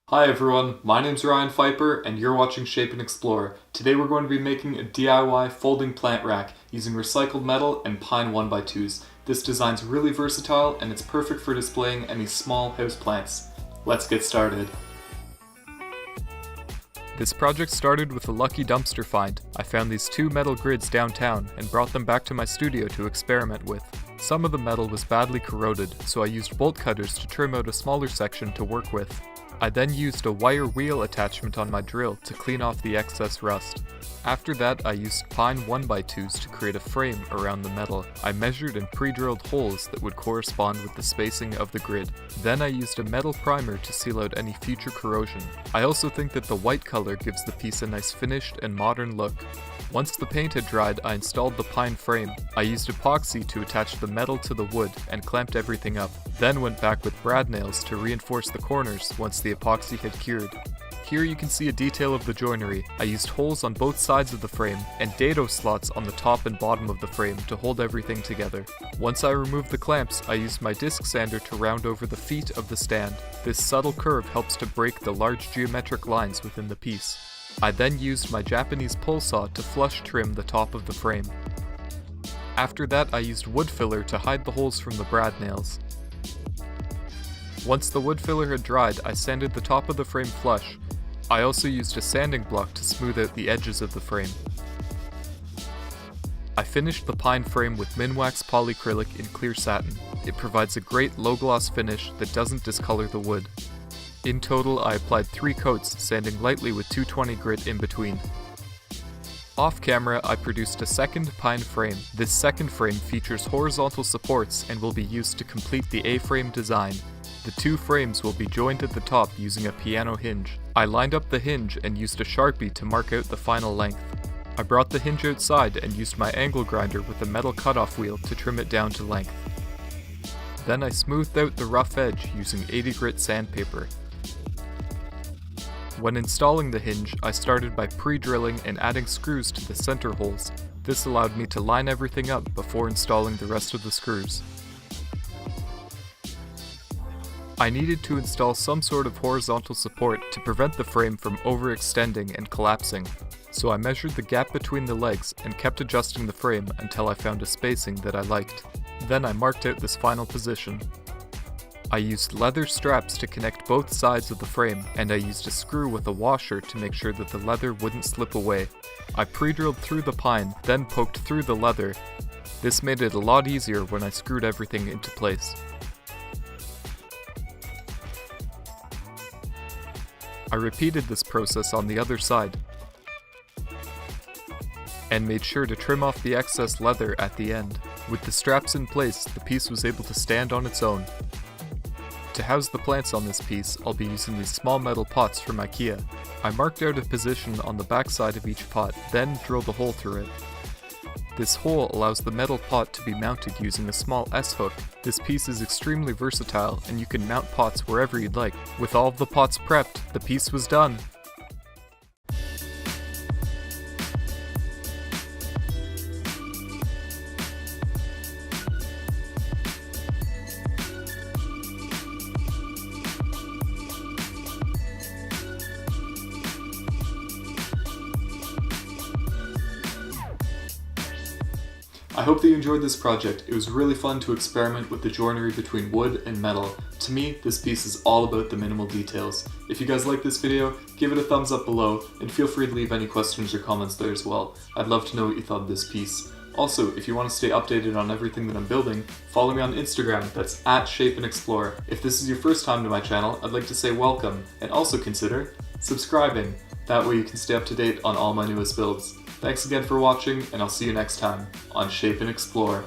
Hi everyone, my name's Ryan Pfeiffer and you're watching Shape and Explore. Today we're going to be making a DIY folding plant rack using recycled metal and pine 1x2s. This design's really versatile and it's perfect for displaying any small house plants. Let's get started. This project started with a lucky dumpster find. I found these two metal grids downtown and brought them back to my studio to experiment with. Some of the metal was badly corroded, so I used bolt cutters to trim out a smaller section to work with. I then used a wire wheel attachment on my drill to clean off the excess rust. After that, I used pine 1x2s to create a frame around the metal. I measured and pre-drilled holes that would correspond with the spacing of the grid. Then I used a metal primer to seal out any future corrosion. I also think that the white color gives the piece a nice finished and modern look. Once the paint had dried, I installed the pine frame. I used epoxy to attach the metal to the wood and clamped everything up. Then went back with brad nails to reinforce the corners once the epoxy had cured. Here you can see a detail of the joinery. I used holes on both sides of the frame and dado slots on the top and bottom of the frame to hold everything together. Once I removed the clamps, I used my disc sander to round over the feet of the stand. This subtle curve helps to break the large geometric lines within the piece. I then used my Japanese pull saw to flush trim the top of the frame. After that, I used wood filler to hide the holes from the brad nails. Once the wood filler had dried, I sanded the top of the frame flush. I also used a sanding block to smooth out the edges of the frame. I finished the pine frame with Minwax polyacrylic in clear satin. It provides a great low-gloss finish that doesn't discolor the wood. In total, I applied 3 coats, sanding lightly with 220 grit in between. Off camera, I produced a second pine frame. This second frame features horizontal supports and will be used to complete the A-frame design. The 2 frames will be joined at the top using a piano hinge. I lined up the hinge and used a Sharpie to mark out the final length. I brought the hinge outside and used my angle grinder with a metal cutoff wheel to trim it down to length. Then I smoothed out the rough edge using 80 grit sandpaper. When installing the hinge, I started by pre-drilling and adding screws to the center holes. This allowed me to line everything up before installing the rest of the screws. I needed to install some sort of horizontal support to prevent the frame from overextending and collapsing, so I measured the gap between the legs and kept adjusting the frame until I found a spacing that I liked. Then I marked out this final position. I used leather straps to connect both sides of the frame, and I used a screw with a washer to make sure that the leather wouldn't slip away. I pre-drilled through the pine, then poked through the leather. This made it a lot easier when I screwed everything into place. I repeated this process on the other side, and made sure to trim off the excess leather at the end. With the straps in place, the piece was able to stand on its own. To house the plants on this piece, I'll be using these small metal pots from IKEA. I marked out a position on the back side of each pot, then drilled a hole through it. This hole allows the metal pot to be mounted using a small S-hook. This piece is extremely versatile and you can mount pots wherever you'd like. With all of the pots prepped, the piece was done. I hope that you enjoyed this project. It was really fun to experiment with the joinery between wood and metal. To me, this piece is all about the minimal details. If you guys like this video, give it a thumbs up below, and feel free to leave any questions or comments there as well. I'd love to know what you thought of this piece. Also, if you want to stay updated on everything that I'm building, follow me on Instagram, that's @ShapeAndExplore. If this is your first time to my channel, I'd like to say welcome, and also consider subscribing. That way you can stay up to date on all my newest builds. Thanks again for watching, and I'll see you next time on Shape and Explore.